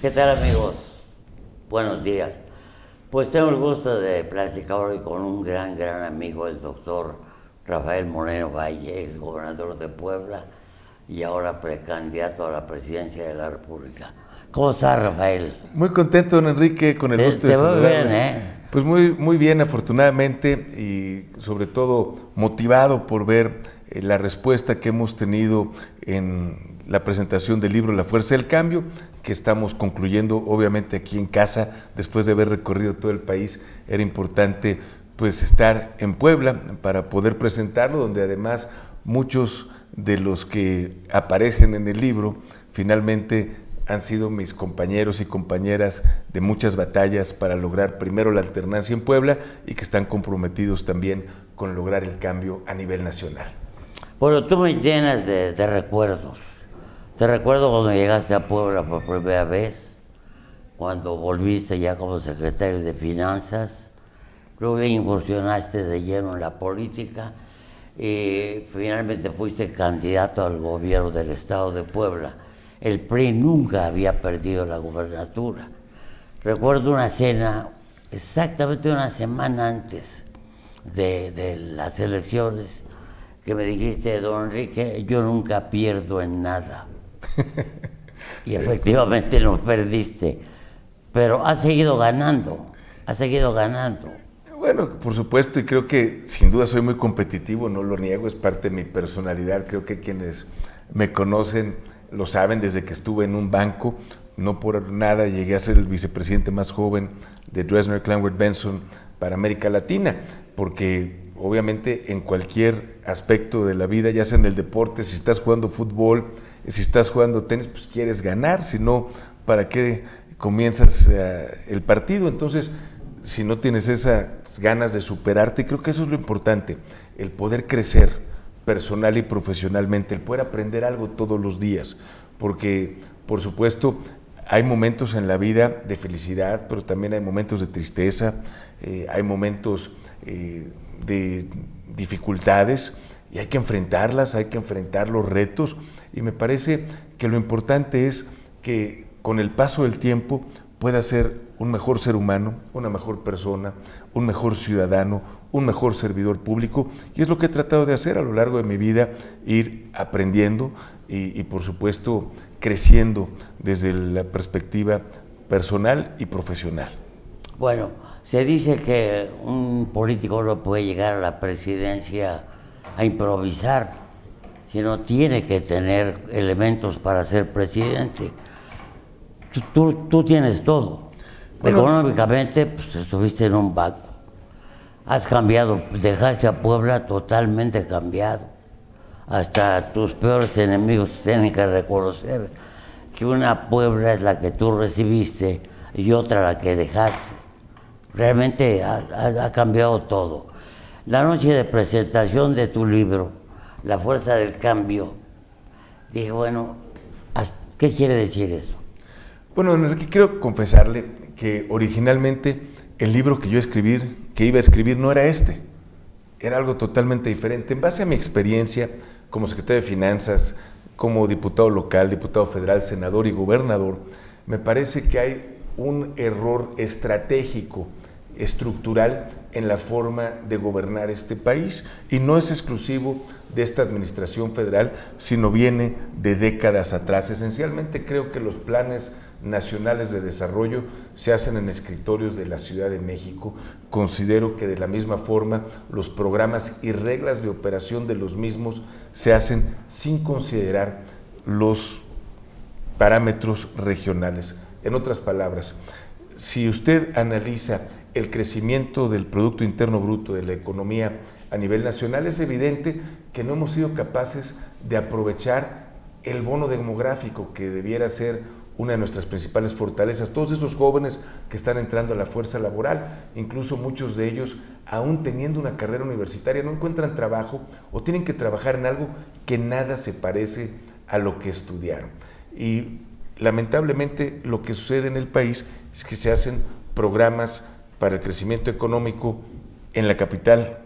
¿Qué tal, amigos? Buenos días. Pues tengo el gusto de platicar hoy con un gran amigo, el doctor Rafael Moreno Valle, ex gobernador de Puebla y ahora precandidato a la presidencia de la República. ¿Cómo estás, Rafael? Muy contento, don Enrique, con el gusto de saludarle. Te veo bien, ¿eh? Pues muy bien, afortunadamente, y sobre todo motivado por ver la respuesta que hemos tenido en la presentación del libro La Fuerza del Cambio, que estamos concluyendo obviamente aquí en casa, después de haber recorrido todo el país. Era importante pues estar en Puebla para poder presentarlo, donde además muchos de los que aparecen en el libro finalmente han sido mis compañeros y compañeras de muchas batallas para lograr primero la alternancia en Puebla y que están comprometidos también con lograr el cambio a nivel nacional. Bueno, tú me llenas de recuerdos. Te recuerdo cuando llegaste a Puebla por primera vez, cuando volviste ya como secretario de Finanzas, luego incursionaste de lleno en la política y finalmente fuiste candidato al gobierno del estado de Puebla. El PRI nunca había perdido la gubernatura. Recuerdo una cena exactamente una semana antes de las elecciones que me dijiste, don Enrique, yo nunca pierdo en nada. Y efectivamente no perdiste, pero has seguido ganando. Bueno, por supuesto, y creo que sin duda soy muy competitivo, no lo niego, es parte de mi personalidad. Creo que quienes me conocen lo saben desde que estuve en un banco. No por nada llegué a ser el vicepresidente más joven de Dresdner Kleinwert Benson para América Latina, porque obviamente en cualquier aspecto de la vida, ya sea en el deporte, si estás jugando fútbol, si estás jugando tenis, pues quieres ganar, si no, ¿para qué comienzas el partido? Entonces, si no tienes esas ganas de superarte, creo que eso es lo importante, el poder crecer personal y profesionalmente, el poder aprender algo todos los días, porque, por supuesto, hay momentos en la vida de felicidad, pero también hay momentos de tristeza, hay momentos de dificultades, y hay que enfrentarlas, hay que enfrentar los retos, y me parece que lo importante es que con el paso del tiempo pueda ser un mejor ser humano, una mejor persona, un mejor ciudadano, un mejor servidor público, y es lo que he tratado de hacer a lo largo de mi vida, ir aprendiendo y por supuesto creciendo desde la perspectiva personal y profesional. Bueno, se dice que un político no puede llegar a la presidencia a improvisar, sino tiene que tener elementos para ser presidente. Tú tienes todo. Bueno, económicamente, pues estuviste en un banco. Has cambiado, dejaste a Puebla totalmente cambiado. Hasta tus peores enemigos tienen que reconocer que una Puebla es la que tú recibiste y otra la que dejaste. Realmente ha cambiado todo. La noche de presentación de tu libro, La Fuerza del Cambio, dije, bueno, ¿qué quiere decir eso? Bueno, Enrique, quiero confesarle que originalmente el libro que iba a escribir no era este, era algo totalmente diferente. En base a mi experiencia como secretario de Finanzas, como diputado local, diputado federal, senador y gobernador, me parece que hay un error estratégico, estructural en la forma de gobernar este país, y no es exclusivo de esta administración federal, sino viene de décadas atrás. Esencialmente creo que los planes nacionales de desarrollo se hacen en escritorios de la Ciudad de México. Considero que de la misma forma los programas y reglas de operación de los mismos se hacen sin considerar los parámetros regionales. En otras palabras, si usted analiza el crecimiento del Producto Interno Bruto de la economía a nivel nacional, es evidente que no hemos sido capaces de aprovechar el bono demográfico, que debiera ser una de nuestras principales fortalezas. Todos esos jóvenes que están entrando a la fuerza laboral, incluso muchos de ellos, aún teniendo una carrera universitaria, no encuentran trabajo o tienen que trabajar en algo que nada se parece a lo que estudiaron. Y lamentablemente lo que sucede en el país es que se hacen programas para el crecimiento económico en la capital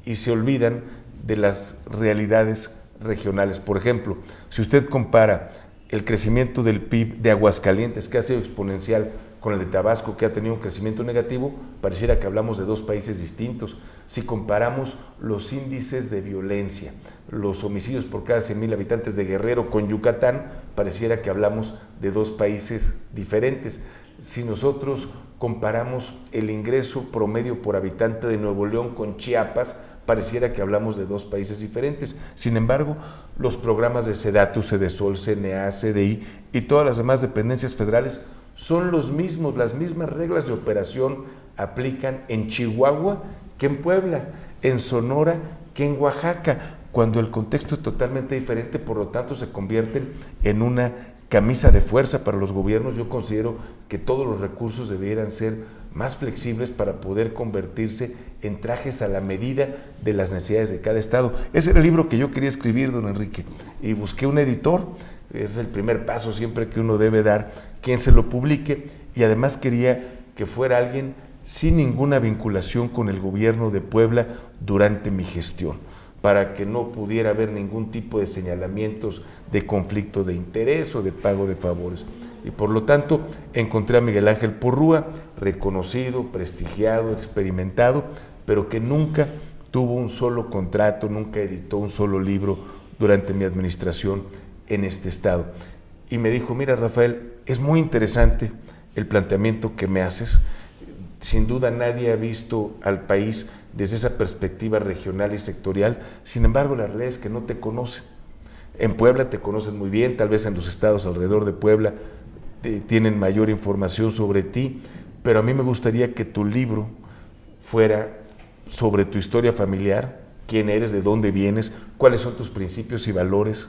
y se olvidan de las realidades regionales. Por ejemplo, si usted compara el crecimiento del PIB de Aguascalientes, que ha sido exponencial, con el de Tabasco, que ha tenido un crecimiento negativo, pareciera que hablamos de dos países distintos. Si comparamos los índices de violencia, los homicidios por cada 100,000 habitantes de Guerrero con Yucatán, pareciera que hablamos de dos países diferentes. Si nosotros comparamos el ingreso promedio por habitante de Nuevo León con Chiapas, pareciera que hablamos de dos países diferentes. Sin embargo, los programas de SEDATU, SEDESOL, CNA, CDI y todas las demás dependencias federales son los mismos, las mismas reglas de operación aplican en Chihuahua que en Puebla, en Sonora que en Oaxaca, cuando el contexto es totalmente diferente, por lo tanto se convierten en una camisa de fuerza para los gobiernos. Yo considero que todos los recursos debieran ser más flexibles para poder convertirse en trajes a la medida de las necesidades de cada estado. Ese era el libro que yo quería escribir, don Enrique, y busqué un editor. Es el primer paso siempre que uno debe dar, quien se lo publique, y además quería que fuera alguien sin ninguna vinculación con el gobierno de Puebla durante mi gestión, para que no pudiera haber ningún tipo de señalamientos de conflicto de interés o de pago de favores. Y por lo tanto encontré a Miguel Ángel Porrúa, reconocido, prestigiado, experimentado, pero que nunca tuvo un solo contrato, nunca editó un solo libro durante mi administración en este estado. Y me dijo: mira, Rafael, es muy interesante el planteamiento que me haces. Sin duda nadie ha visto al país desde esa perspectiva regional y sectorial. Sin embargo, la realidad es que no te conocen. En Puebla te conocen muy bien, tal vez en los estados alrededor de Puebla tienen mayor información sobre ti, pero a mí me gustaría que tu libro fuera sobre tu historia familiar, quién eres, de dónde vienes, cuáles son tus principios y valores,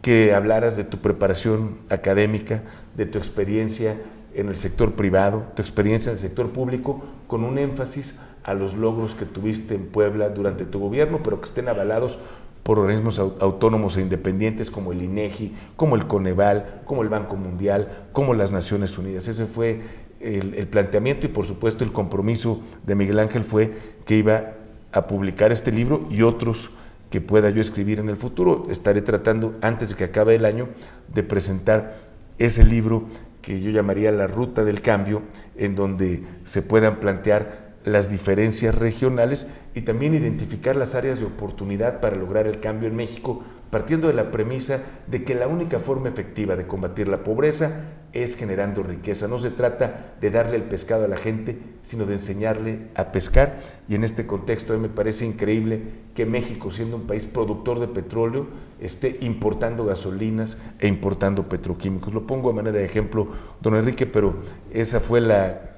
que hablaras de tu preparación académica, de tu experiencia en el sector privado, tu experiencia en el sector público, con un énfasis a los logros que tuviste en Puebla durante tu gobierno, pero que estén avalados por organismos autónomos e independientes como el INEGI, como el Coneval, como el Banco Mundial, como las Naciones Unidas. Ese fue el planteamiento, y por supuesto el compromiso de Miguel Ángel fue que iba a publicar este libro y otros que pueda yo escribir en el futuro. Estaré tratando, antes de que acabe el año, de presentar ese libro que yo llamaría La Ruta del Cambio, en donde se puedan plantear las diferencias regionales y también identificar las áreas de oportunidad para lograr el cambio en México, partiendo de la premisa de que la única forma efectiva de combatir la pobreza es generando riqueza. No se trata de darle el pescado a la gente, sino de enseñarle a pescar. Y en este contexto a mí me parece increíble que México, siendo un país productor de petróleo, esté importando gasolinas e importando petroquímicos. Lo pongo a manera de ejemplo, don Enrique, pero esa fue la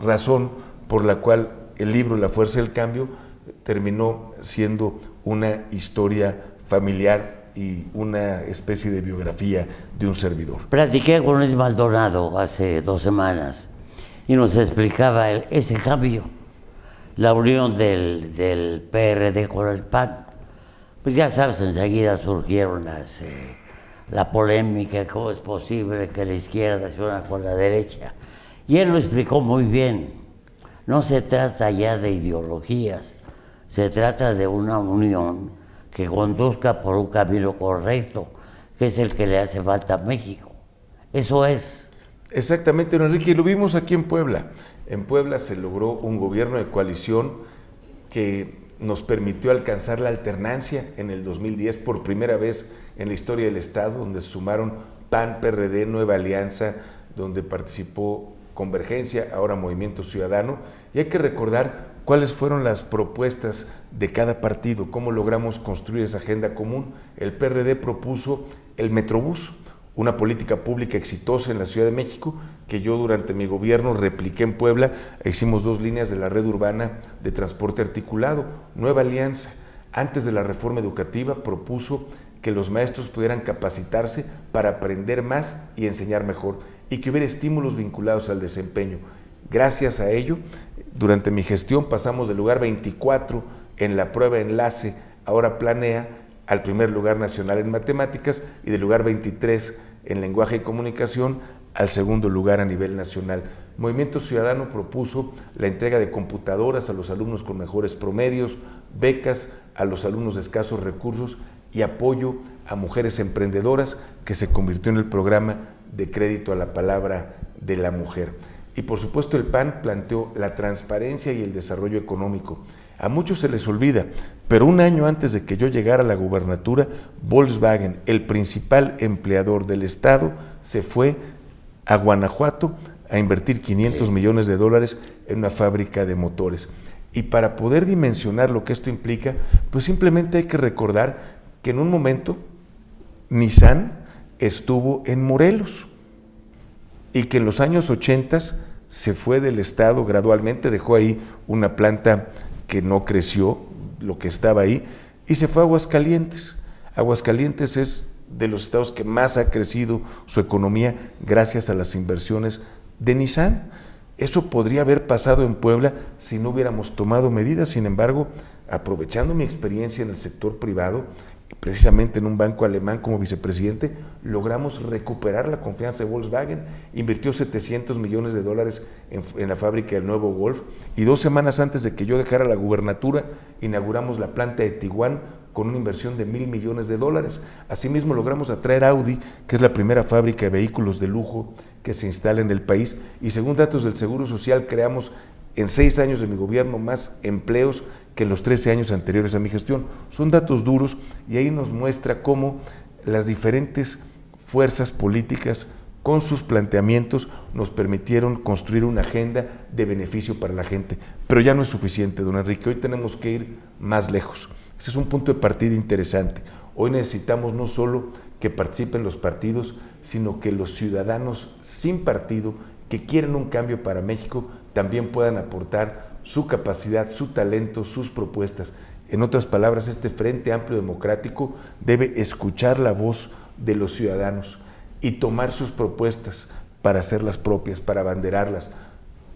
razón por la cual el libro La Fuerza del Cambio terminó siendo una historia familiar y una especie de biografía de un servidor. Platiqué con Luis Maldonado hace 2 semanas y nos explicaba ese cambio, la unión del PRD con el PAN. Pues ya sabes, enseguida surgieron la polémica, cómo es posible que la izquierda se una con la derecha. Y él lo explicó muy bien. No se trata ya de ideologías, se trata de una unión que conduzca por un camino correcto, que es el que le hace falta a México. Eso es. Exactamente, don Enrique, y lo vimos aquí en Puebla. En Puebla se logró un gobierno de coalición que nos permitió alcanzar la alternancia en el 2010, por primera vez en la historia del Estado, donde se sumaron PAN, PRD, Nueva Alianza, donde participó Convergencia, ahora Movimiento Ciudadano, y hay que recordar cuáles fueron las propuestas de cada partido, cómo logramos construir esa agenda común. El PRD propuso el Metrobús, una política pública exitosa en la Ciudad de México, que yo durante mi gobierno repliqué en Puebla. Hicimos 2 líneas de la red urbana de transporte articulado. Nueva Alianza, antes de la reforma educativa, propuso que los maestros pudieran capacitarse para aprender más y enseñar mejor, y que hubiera estímulos vinculados al desempeño. Gracias a ello, durante mi gestión pasamos del lugar 24 en la prueba enlace, ahora Planea, al primer lugar nacional en matemáticas, y del lugar 23 en lenguaje y comunicación al segundo lugar a nivel nacional. Movimiento Ciudadano propuso la entrega de computadoras a los alumnos con mejores promedios, becas a los alumnos de escasos recursos, y apoyo a mujeres emprendedoras, que se convirtió en el programa de crédito a la palabra de la mujer. Y por supuesto el PAN planteó la transparencia y el desarrollo económico. A muchos se les olvida, pero un año antes de que yo llegara a la gubernatura, Volkswagen, el principal empleador del Estado, se fue a Guanajuato a invertir 500 millones de dólares en una fábrica de motores. Y para poder dimensionar lo que esto implica, pues simplemente hay que recordar que en un momento Nissan estuvo en Morelos y que en los años 80 se fue del estado gradualmente, dejó ahí una planta que no creció, lo que estaba ahí, y se fue a Aguascalientes. Aguascalientes es de los estados que más ha crecido su economía gracias a las inversiones de Nissan. Eso podría haber pasado en Puebla si no hubiéramos tomado medidas. Sin embargo, aprovechando mi experiencia en el sector privado, precisamente en un banco alemán como vicepresidente, logramos recuperar la confianza de Volkswagen. Invirtió 700 millones de dólares en la fábrica del nuevo Golf, y 2 semanas antes de que yo dejara la gubernatura, inauguramos la planta de Tijuana con una inversión de 1,000 millones de dólares. Asimismo, logramos atraer Audi, que es la primera fábrica de vehículos de lujo que se instala en el país, y según datos del Seguro Social, creamos en 6 años de mi gobierno más empleos que en los 13 años anteriores a mi gestión. Son datos duros, y ahí nos muestra cómo las diferentes fuerzas políticas, con sus planteamientos, nos permitieron construir una agenda de beneficio para la gente. Pero ya no es suficiente, don Enrique, hoy tenemos que ir más lejos. Ese es un punto de partida interesante. Hoy necesitamos no solo que participen los partidos, sino que los ciudadanos sin partido que quieren un cambio para México también puedan aportar su capacidad, su talento, sus propuestas. En otras palabras, este Frente Amplio Democrático debe escuchar la voz de los ciudadanos y tomar sus propuestas para hacerlas propias, para abanderarlas.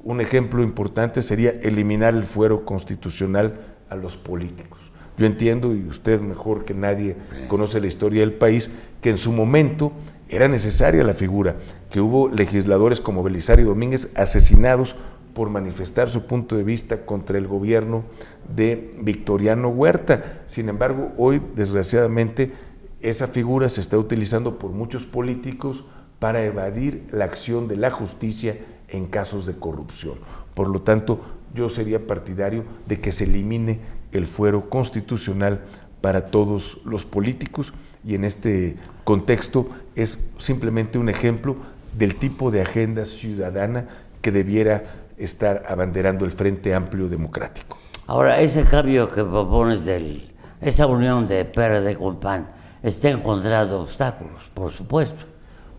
Un ejemplo importante sería eliminar el fuero constitucional a los políticos. Yo entiendo, y usted mejor que nadie conoce la historia del país, que en su momento era necesaria la figura, que hubo legisladores como Belisario Domínguez asesinados por manifestar su punto de vista contra el gobierno de Victoriano Huerta. Sin embargo, hoy, desgraciadamente, esa figura se está utilizando por muchos políticos para evadir la acción de la justicia en casos de corrupción. Por lo tanto, yo sería partidario de que se elimine el fuero constitucional para todos los políticos, y en este contexto es simplemente un ejemplo del tipo de agenda ciudadana que debiera estar abanderando el Frente Amplio Democrático. Ahora, ese cambio que propones esa unión de PRD con PAN está encontrando obstáculos, por supuesto.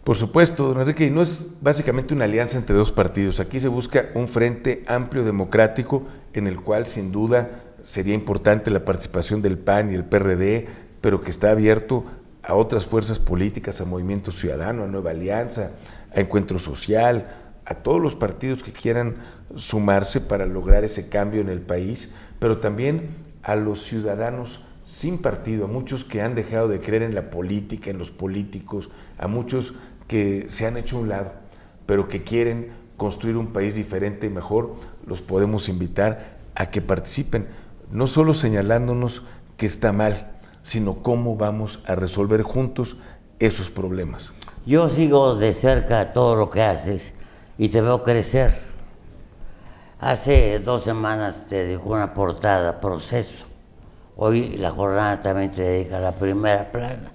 Por supuesto, don Enrique, y no es básicamente una alianza entre dos partidos. Aquí se busca un Frente Amplio Democrático en el cual sin duda sería importante la participación del PAN y el PRD, pero que está abierto a otras fuerzas políticas, a Movimiento Ciudadano, a Nueva Alianza, a Encuentro Social, a todos los partidos que quieran sumarse para lograr ese cambio en el país, pero también a los ciudadanos sin partido, a muchos que han dejado de creer en la política, en los políticos, a muchos que se han hecho a un lado, pero que quieren construir un país diferente y mejor. Los podemos invitar a que participen, no solo señalándonos que está mal, sino cómo vamos a resolver juntos esos problemas. Yo sigo de cerca todo lo que haces y te veo crecer. Hace 2 semanas te dedicó una portada, Proceso. Hoy la jornada también te dedica a la primera plana.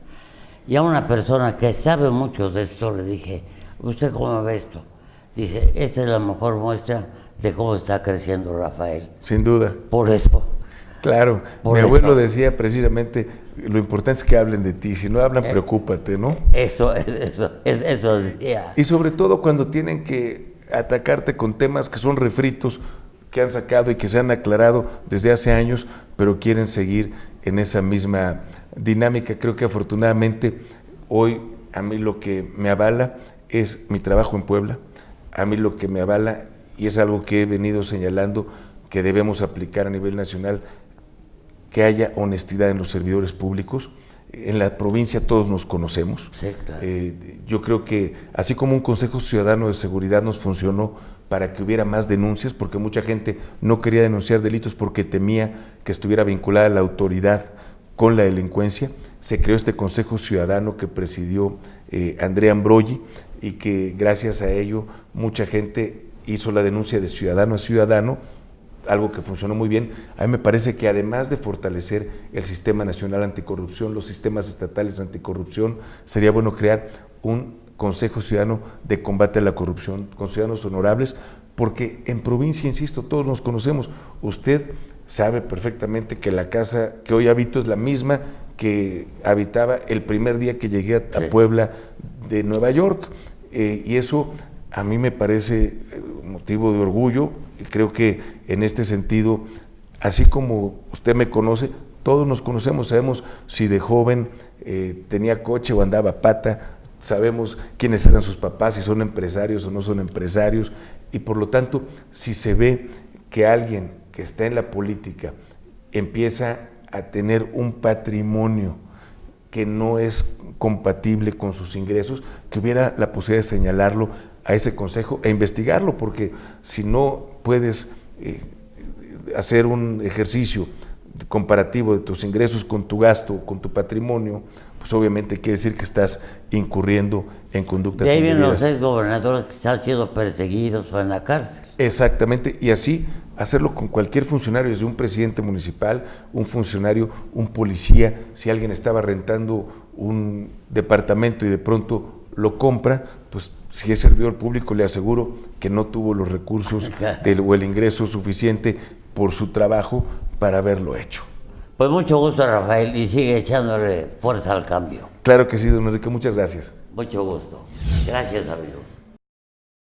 Y a una persona que sabe mucho de esto le dije, ¿usted cómo ve esto? Dice, esta es la mejor muestra de cómo está creciendo Rafael. Sin duda. Por eso. Claro, mi abuelo decía precisamente, lo importante es que hablen de ti, si no hablan, preocúpate, ¿no? Eso decía. Y sobre todo cuando tienen que atacarte con temas que son refritos, que han sacado y que se han aclarado desde hace años, pero quieren seguir en esa misma dinámica. Creo que afortunadamente hoy a mí lo que me avala es mi trabajo en Puebla, a mí lo que me avala, y es algo que he venido señalando que debemos aplicar a nivel nacional, que haya honestidad en los servidores públicos. En la provincia todos nos conocemos. Sí, claro. Yo creo que así como un Consejo Ciudadano de Seguridad nos funcionó para que hubiera más denuncias, porque mucha gente no quería denunciar delitos porque temía que estuviera vinculada la autoridad con la delincuencia, se creó este Consejo Ciudadano que presidió Andrea Ambroggi, y que gracias a ello mucha gente hizo la denuncia de ciudadano a ciudadano, algo que funcionó muy bien. A mí me parece que además de fortalecer el Sistema Nacional Anticorrupción, los sistemas estatales anticorrupción, sería bueno crear un Consejo Ciudadano de Combate a la Corrupción, con ciudadanos honorables, porque en provincia, insisto, todos nos conocemos. Usted sabe perfectamente que la casa que hoy habito es la misma que habitaba el primer día que llegué a Puebla de Nueva York, y eso a mí me parece motivo de orgullo, y creo que en este sentido, así como usted me conoce, todos nos conocemos, sabemos si de joven tenía coche o andaba a pata, sabemos quiénes eran sus papás, si son empresarios o no son empresarios, y por lo tanto, si se ve que alguien que está en la política empieza a tener un patrimonio que no es compatible con sus ingresos, que hubiera la posibilidad de señalarlo a ese consejo e investigarlo, porque si no puedes hacer un ejercicio comparativo de tus ingresos con tu gasto, con tu patrimonio, pues obviamente quiere decir que estás incurriendo en conductas indebidas. De ahí vienen los exgobernadores que están siendo perseguidos o en la cárcel. Exactamente, y así hacerlo con cualquier funcionario, desde un presidente municipal, un funcionario, un policía. Si alguien estaba rentando un departamento y de pronto lo compra, pues si es servidor público, le aseguro que no tuvo los recursos o el ingreso suficiente por su trabajo para haberlo hecho. Pues mucho gusto, Rafael, y sigue echándole fuerza al cambio. Claro que sí, don Enrique, muchas gracias. Mucho gusto. Gracias, amigos.